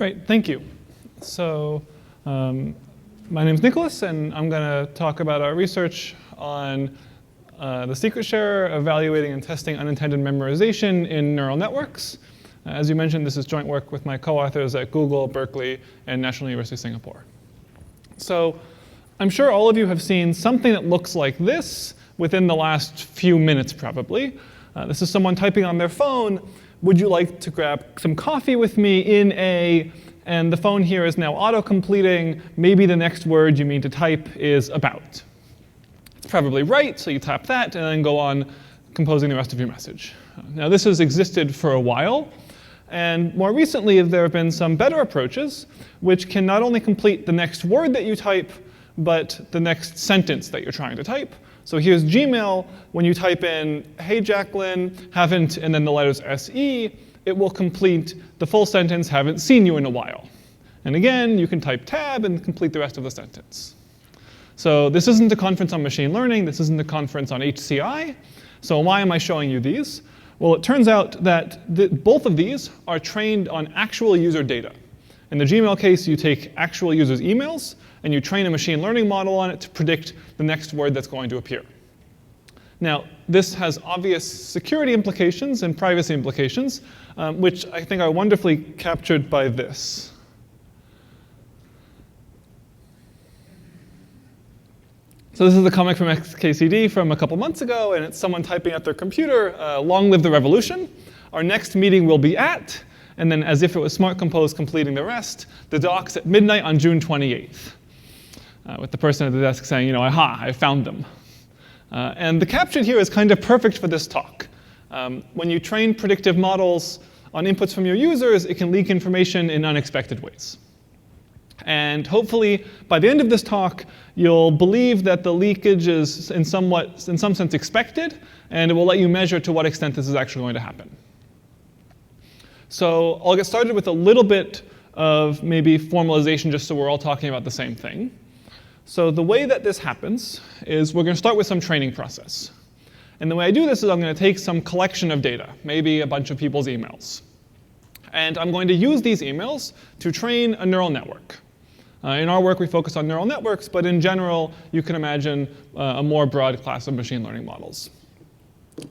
Great, thank you. So my name's Nicholas, and I'm going to talk about our research on the secret sharer evaluating and testing unintended memorization in neural networks. As you mentioned, this is joint work with my co-authors at Google, Berkeley, and National University of Singapore. So I'm sure all of you have seen something that looks like this within the last few minutes, probably. This is someone typing on their phone. Would you like to grab some coffee with me in a, and the phone here is now auto-completing. Maybe the next word you mean to type is about. It's probably right, so you tap that and then go on composing the rest of your message. Now this has existed for a while, and more recently there have been some better approaches which can not only complete the next word that you type, but the next sentence that you're trying to type. So here's Gmail. When you type in, hey Jacqueline, haven't, and then the letters SE, it will complete the full sentence, haven't seen you in a while. And again, you can type tab and complete the rest of the sentence. So this isn't a conference on machine learning. This isn't a conference on HCI. So why am I showing you these? Well, it turns out that both of these are trained on actual user data. In the Gmail case, you take actual users' emails, and you train a machine learning model on it to predict the next word that's going to appear. Now, this has obvious security implications and privacy implications, which I think are wonderfully captured by this. So this is the comic from XKCD from a couple months ago, and it's someone typing at their computer, long live the revolution. Our next meeting will be at, and then as if it was Smart Compose completing the rest, the docs at midnight on June 28th. With the person at the desk saying, you know, aha, I found them. And the caption here is kind of perfect for this talk. When you train predictive models on inputs from your users, it can leak information in unexpected ways. And hopefully, by the end of this talk, you'll believe that the leakage is in some sense expected, and it will let you measure to what extent this is actually going to happen. So I'll get started with a little bit of maybe formalization, just so we're all talking about the same thing. So the way that this happens is we're going to start with some training process. And the way I do this is I'm going to take some collection of data, maybe a bunch of people's emails. And I'm going to use these emails to train a neural network. In our work, we focus on neural networks, but in general, you can imagine a more broad class of machine learning models.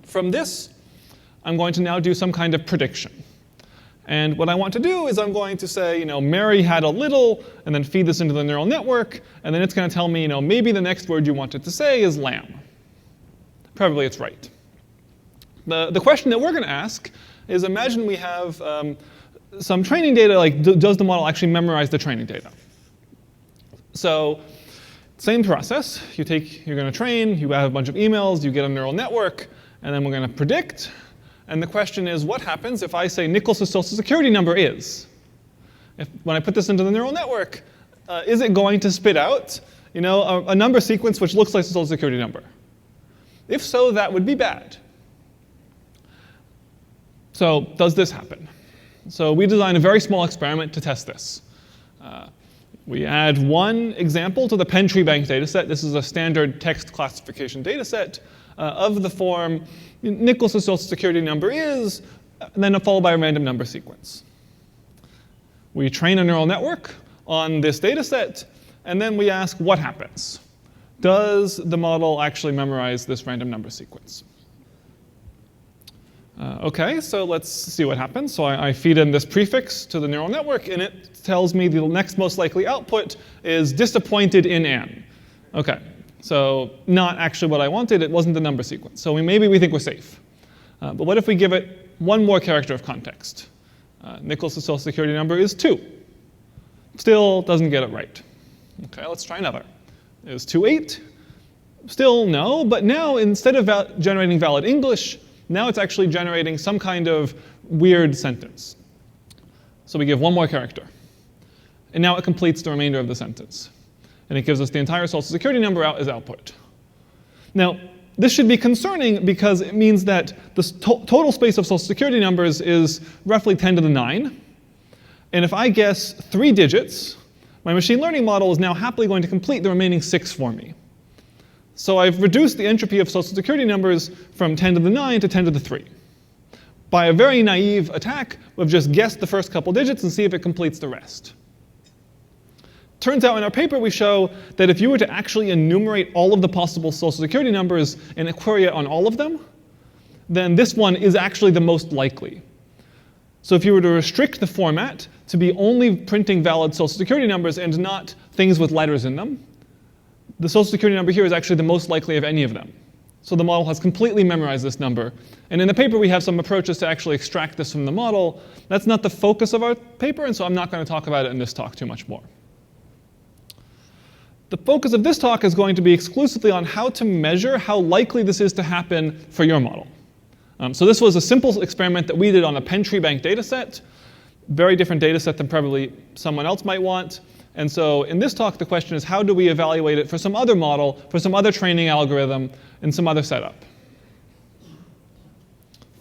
From this, I'm going to now do some kind of prediction. And what I want to do is I'm going to say, you know, Mary had a little, and then feed this into the neural network, and then it's going to tell me, you know, maybe the next word you want it to say is lamb. Probably it's right. The question that we're going to ask is, imagine we have some training data, like does the model actually memorize the training data? So same process. You're going to train, you have a bunch of emails, you get a neural network, and then we're going to predict. And the question is, what happens if I say Nicholas's social security number is? When I put this into the neural network, is it going to spit out, you know, a number sequence which looks like the social security number? If so, that would be bad. So does this happen? So we designed a very small experiment to test this. We add one example to the Penn Tree Bank dataset. This is a standard text classification dataset of the form Nicholas's social security number is, and then followed by a random number sequence. We train a neural network on this data set, and then we ask what happens. Does the model actually memorize this random number sequence? OK, so let's see what happens. So I feed in this prefix to the neural network, and it tells me the next most likely output is disappointed in Anne. OK. So not actually what I wanted. It wasn't the number sequence. So maybe we think we're safe. But what if we give it one more character of context? Nicholas's social security number is 2. Still doesn't get it right. OK, let's try another. Is 2 8? Still no. But now instead of generating valid English, now it's actually generating some kind of weird sentence. So we give one more character. And now it completes the remainder of the sentence. And it gives us the entire social security number out as output. Now, this should be concerning because it means that the total space of social security numbers is roughly 10 to the 9. And if I guess 3 digits, my machine learning model is now happily going to complete the remaining 6 for me. So I've reduced the entropy of social security numbers from 10 to the 9 to 10 to the 3. by a very naive attack, we've just guessed the first couple digits and see if it completes the rest. Turns out in our paper we show that if you were to actually enumerate all of the possible social security numbers and query it on all of them, then this one is actually the most likely. So if you were to restrict the format to be only printing valid social security numbers and not things with letters in them, the social security number here is actually the most likely of any of them. So the model has completely memorized this number. And in the paper, we have some approaches to actually extract this from the model. That's not the focus of our paper, and so I'm not going to talk about it in this talk too much more. The focus of this talk is going to be exclusively on how to measure how likely this is to happen for your model. So this was a simple experiment that we did on a Penn tree bank data set. Very different data set than probably someone else might want. And so in this talk, the question is, how do we evaluate it for some other model, for some other training algorithm, in some other setup?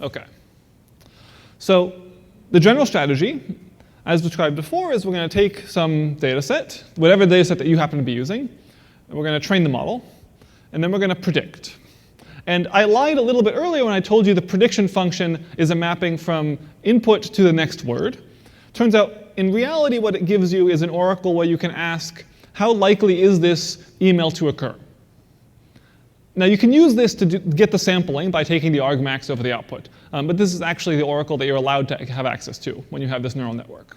OK. So the general strategy, as described before, is we're going to take some data set, whatever data set that you happen to be using, and we're going to train the model, and then we're going to predict. And I lied a little bit earlier when I told you the prediction function is a mapping from input to the next word. Turns out, in reality, what it gives you is an oracle where you can ask, how likely is this email to occur? Now, you can use this to get the sampling by taking the argmax over the output. But this is actually the oracle that you're allowed to have access to when you have this neural network.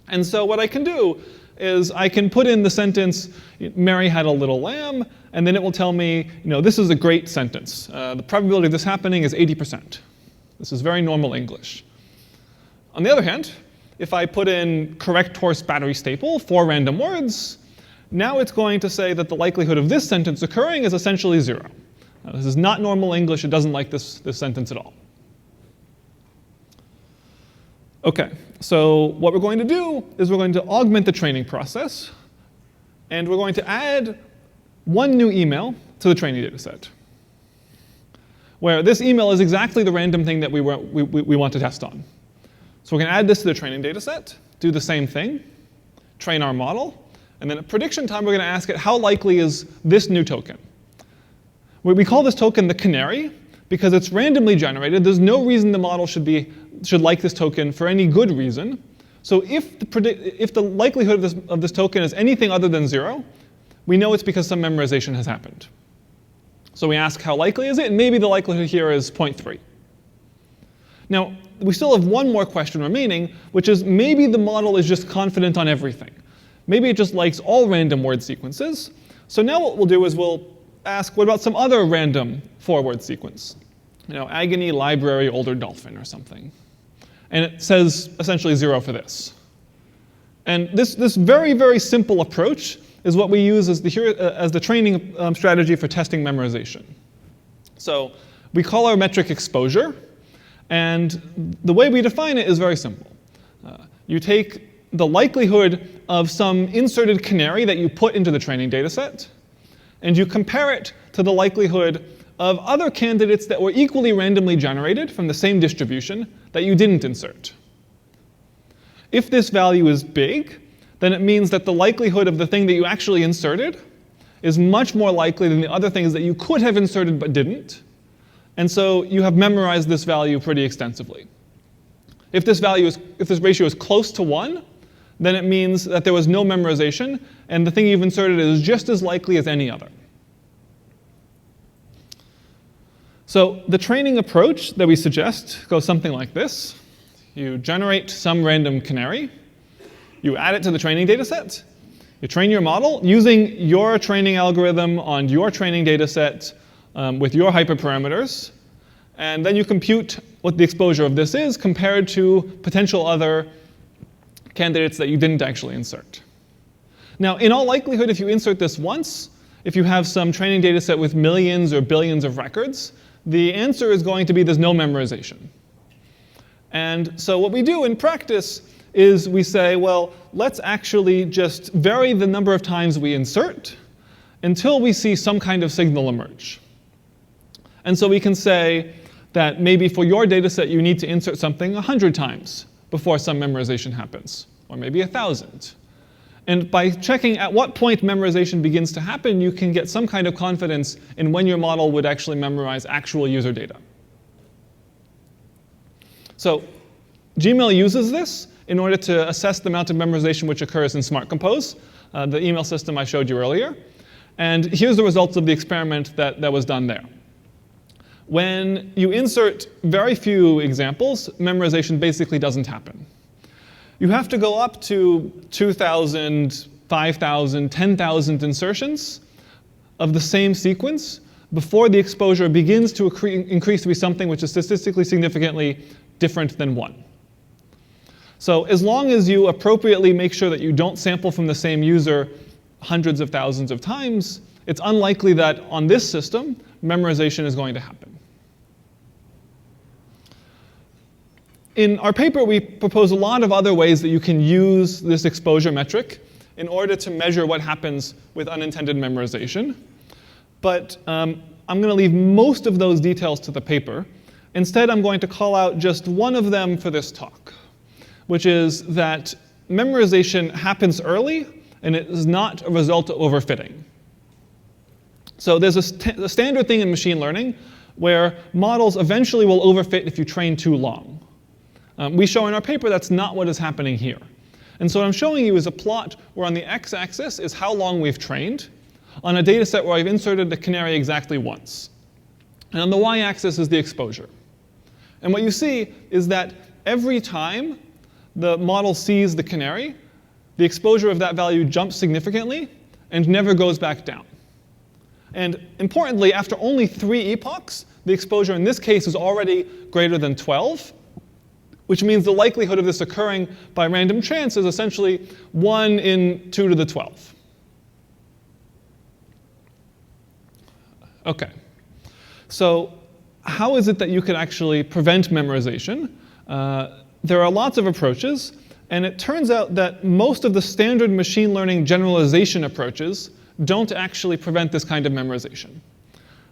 And so what I can do is I can put in the sentence, Mary had a little lamb, and then it will tell me, this is a great sentence. The probability of this happening is 80%. This is very normal English. On the other hand, if I put in correct horse battery staple, 4 random words, now it's going to say that the likelihood of this sentence occurring is essentially 0. This is not normal English. It doesn't like this sentence at all. OK, so what we're going to do is we're going to augment the training process. And we're going to add one new email to the training data set, where this email is exactly the random thing that we want to test on. So we're going to add this to the training data set, do the same thing, train our model. And then at prediction time, we're going to ask it, how likely is this new token? We call this token the canary, because it's randomly generated. There's no reason the model should like this token for any good reason. So if the likelihood of this token is anything other than 0, we know it's because some memorization has happened. So we ask, how likely is it? And maybe the likelihood here is 0.3. Now, we still have one more question remaining, which is maybe the model is just confident on everything. Maybe it just likes all random word sequences. So now what we'll do is we'll ask, what about some other random 4-word sequence? Agony, library, older dolphin, or something. And it says essentially 0 for this. And this very, very simple approach is what we use as the training strategy for testing memorization. So we call our metric exposure. And the way we define it is very simple. You take the likelihood of some inserted canary that you put into the training data set, and you compare it to the likelihood of other candidates that were equally randomly generated from the same distribution that you didn't insert. If this value is big, then it means that the likelihood of the thing that you actually inserted is much more likely than the other things that you could have inserted but didn't. And so you have memorized this value pretty extensively. If this ratio is close to 1, then it means that there was no memorization, and the thing you've inserted is just as likely as any other. So the training approach that we suggest goes something like this. You generate some random canary. You add it to the training data set. You train your model using your training algorithm on your training data set with your hyperparameters. And then you compute what the exposure of this is compared to potential other candidates that you didn't actually insert. Now, in all likelihood, if you insert this once, if you have some training data set with millions or billions of records, the answer is going to be there's no memorization. And so what we do in practice is we say, well, let's actually just vary the number of times we insert until we see some kind of signal emerge. And so we can say that maybe for your data set, you need to insert something 100 times before some memorization happens, or maybe 1,000. And by checking at what point memorization begins to happen, you can get some kind of confidence in when your model would actually memorize actual user data. So Gmail uses this in order to assess the amount of memorization which occurs in Smart Compose, the email system I showed you earlier. And here's the results of the experiment that was done there. When you insert very few examples, memorization basically doesn't happen. You have to go up to 2,000, 5,000, 10,000 insertions of the same sequence before the exposure begins to increase to be something which is statistically significantly different than 1. So as long as you appropriately make sure that you don't sample from the same user hundreds of thousands of times, it's unlikely that on this system, memorization is going to happen. In our paper, we propose a lot of other ways that you can use this exposure metric in order to measure what happens with unintended memorization. But I'm going to leave most of those details to the paper. Instead, I'm going to call out just one of them for this talk, which is that memorization happens early, and it is not a result of overfitting. So there's a standard thing in machine learning where models eventually will overfit if you train too long. We show in our paper that's not what is happening here. And so what I'm showing you is a plot where on the x-axis is how long we've trained on a data set where I've inserted the canary exactly once. And on the y-axis is the exposure. And what you see is that every time the model sees the canary, the exposure of that value jumps significantly and never goes back down. And importantly, after only 3 epochs, the exposure in this case is already greater than 12, which means the likelihood of this occurring by random chance is essentially 1 in 2 to the 12. OK. So how is it that you could actually prevent memorization? There are lots of approaches. And it turns out that most of the standard machine learning generalization approaches don't actually prevent this kind of memorization.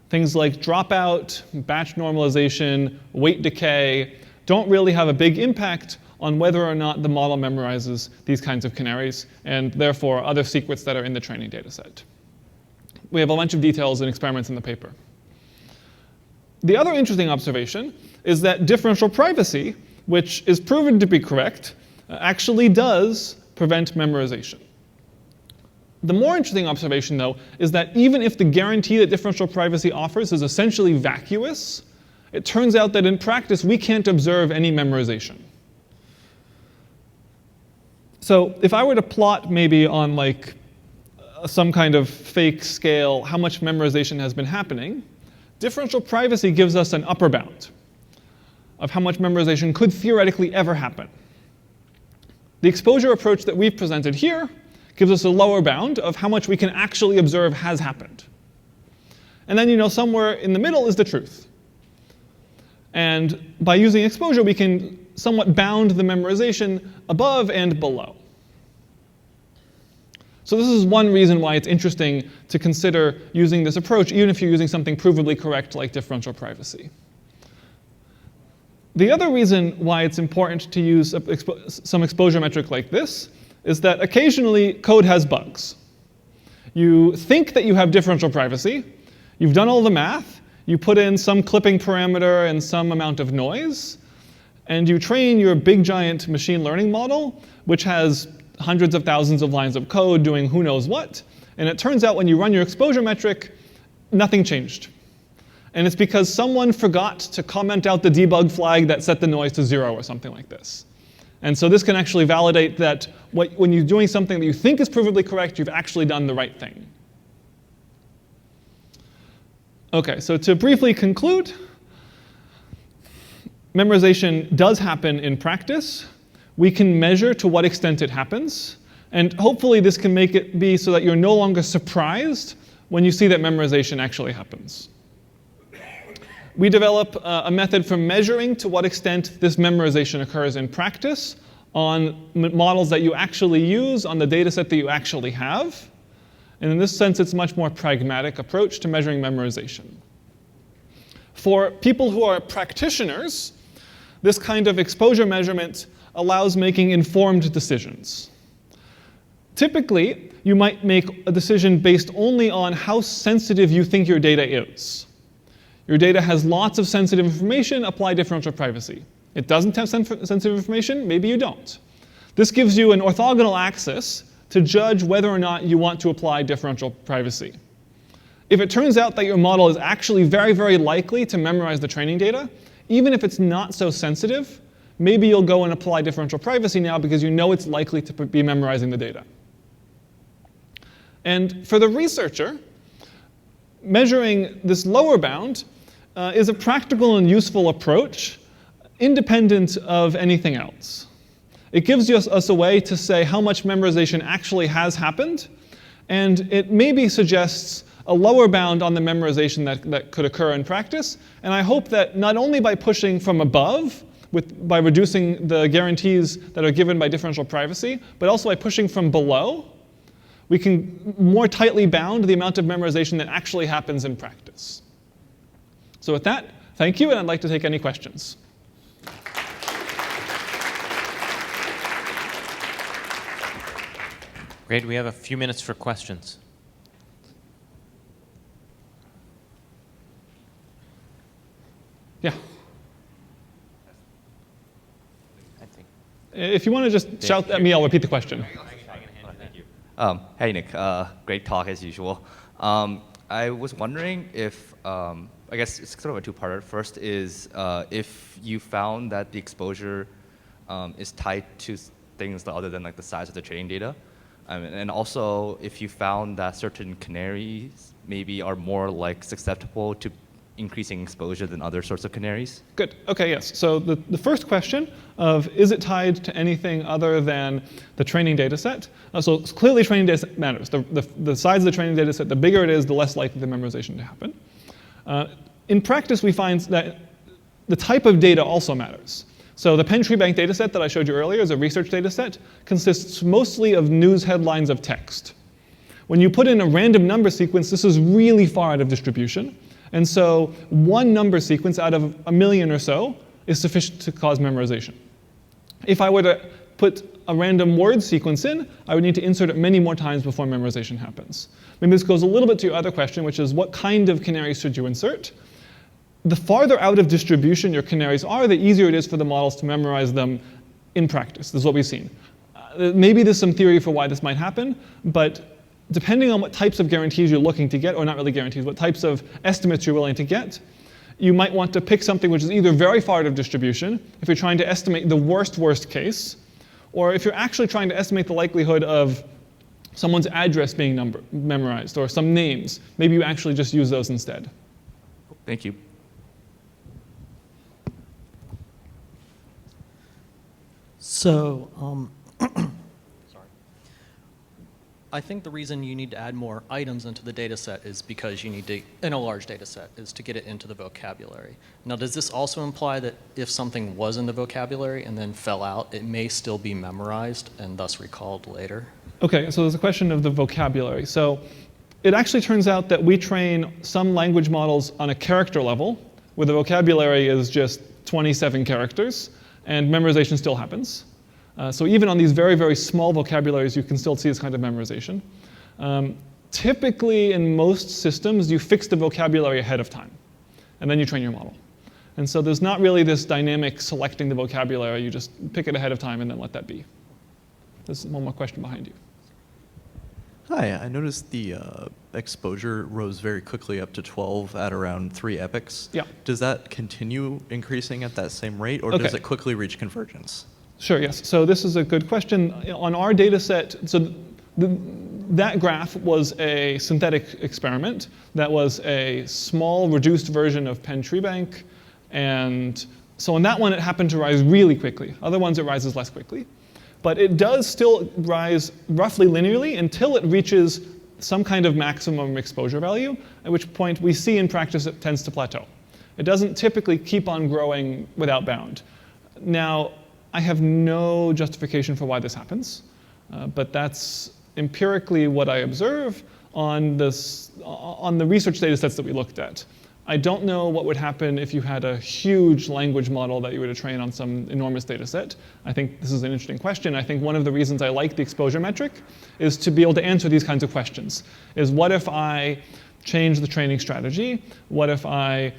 Things like dropout, batch normalization, weight decay don't really have a big impact on whether or not the model memorizes these kinds of canaries, and therefore other secrets that are in the training data set. We have a bunch of details and experiments in the paper. The other interesting observation is that differential privacy, which is proven to be correct, actually does prevent memorization. The more interesting observation, though, is that even if the guarantee that differential privacy offers is essentially vacuous, it turns out that in practice, we can't observe any memorization. So if I were to plot maybe on like some kind of fake scale how much memorization has been happening, differential privacy gives us an upper bound of how much memorization could theoretically ever happen. The exposure approach that we've presented here gives us a lower bound of how much we can actually observe has happened. And then, somewhere in the middle is the truth. And by using exposure, we can somewhat bound the memorization above and below. So this is one reason why it's interesting to consider using this approach, even if you're using something provably correct like differential privacy. The other reason why it's important to use some exposure metric like this is that occasionally code has bugs. You think that you have differential privacy. You've done all the math. You put in some clipping parameter and some amount of noise. And you train your big, giant machine learning model, which has hundreds of thousands of lines of code doing who knows what. And it turns out when you run your exposure metric, nothing changed. And it's because someone forgot to comment out the debug flag that set the noise to 0 or something like this. And so this can actually validate that when you're doing something that you think is provably correct, you've actually done the right thing. OK, so to briefly conclude, memorization does happen in practice. We can measure to what extent it happens. And hopefully this can make it be so that you're no longer surprised when you see that memorization actually happens. We develop a method for measuring to what extent this memorization occurs in practice on models that you actually use, on the data set that you actually have. And in this sense, it's a much more pragmatic approach to measuring memorization. For people who are practitioners, this kind of exposure measurement allows making informed decisions. Typically, you might make a decision based only on how sensitive you think your data is. Your data has lots of sensitive information, apply differential privacy. It doesn't have sensitive information, maybe you don't. This gives you an orthogonal axis to judge whether or not you want to apply differential privacy. If it turns out that your model is actually very, very likely to memorize the training data, even if it's not so sensitive, maybe you'll go and apply differential privacy now because you know it's likely to be memorizing the data. And for the researcher, measuring this lower bound is a practical and useful approach independent of anything else. It gives us a way to say how much memorization actually has happened, and it maybe suggests a lower bound on the memorization that could occur in practice. And I hope that not only by pushing from above, by reducing the guarantees that are given by differential privacy, but also by pushing from below, we can more tightly bound the amount of memorization that actually happens in practice. So with that, thank you, and I'd like to take any questions. Great, we have a few minutes for questions. Yeah. I think. If you want to just shout at me, I'll repeat the question. Thank you. Hey, Nick. Great talk as usual. I was wondering if, I guess it's sort of a two-parter. First is if you found that the exposure is tied to things other than like the size of the training data. And also if you found that certain canaries maybe are more like susceptible to increasing exposure than other sorts of canaries? Good. OK, yes. So the first question of is it tied to anything other than the training data set? So clearly training data set matters. The size of the training data set, the bigger it is, the less likely the memorization to happen. In practice, we find that the type of data also matters. So the Penn Tree Bank data set that I showed you earlier is a research data set, consists mostly of news headlines of text. When you put in a random number sequence, this is really far out of distribution. And so one number sequence out of a million or so is sufficient to cause memorization. If I were to put a random word sequence in, I would need to insert it many more times before memorization happens. Maybe this goes a little bit to your other question, which is what kind of canaries should you insert? The farther out of distribution your canaries are, the easier it is for the models to memorize them in practice. This is what we've seen. Maybe there's some theory for why this might happen, but depending on what types of guarantees you're looking to get, or not really guarantees, what types of estimates you're willing to get, you might want to pick something which is either very far out of distribution, if you're trying to estimate the worst case, or if you're actually trying to estimate the likelihood of someone's address being memorized, or some names. Maybe you actually just use those instead. Thank you. So, I think the reason you need to add more items into the data set is because you need to, in a large data set, is to get it into the vocabulary. Now, does this also imply that if something was in the vocabulary and then fell out, it may still be memorized and thus recalled later? OK, so there's a question of the vocabulary. So it actually turns out that we train some language models on a character level, where the vocabulary is just 27 characters, and memorization still happens. So even on these very, very small vocabularies, you can still see this kind of memorization. Typically, in most systems, you fix the vocabulary ahead of time, and then you train your model. And so there's not really this dynamic selecting the vocabulary. You just pick it ahead of time and then let that be. There's one more question behind you. Hi, I noticed the exposure rose very quickly up to 12 at around 3 epochs. Yeah. Does that continue increasing at that same rate, or does it quickly reach convergence? Sure, yes. So this is a good question. On our data set, so that graph was a synthetic experiment. That was a small, reduced version of Penn Tree Bank. And so on that one, it happened to rise really quickly. Other ones, it rises less quickly. But it does still rise roughly linearly until it reaches some kind of maximum exposure value, at which point we see in practice it tends to plateau. It doesn't typically keep on growing without bound. Now, I have no justification for why this happens, but that's empirically what I observe on the research data sets that we looked at. I don't know what would happen if you had a huge language model that you were to train on some enormous data set. I think this is an interesting question. I think one of the reasons I like the exposure metric is to be able to answer these kinds of questions. Is what if I change the training strategy? What if I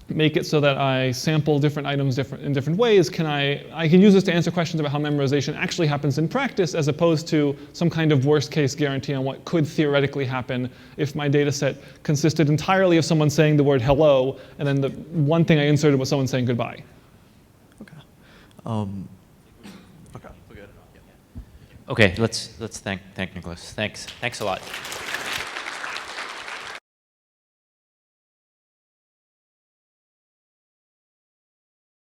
make it so that I sample different items in different ways, I can use this to answer questions about how memorization actually happens in practice, as opposed to some kind of worst case guarantee on what could theoretically happen if my data set consisted entirely of someone saying the word hello, and then the one thing I inserted was someone saying goodbye. Okay. Okay. We're good. Okay, let's thank Nicholas. Thanks a lot.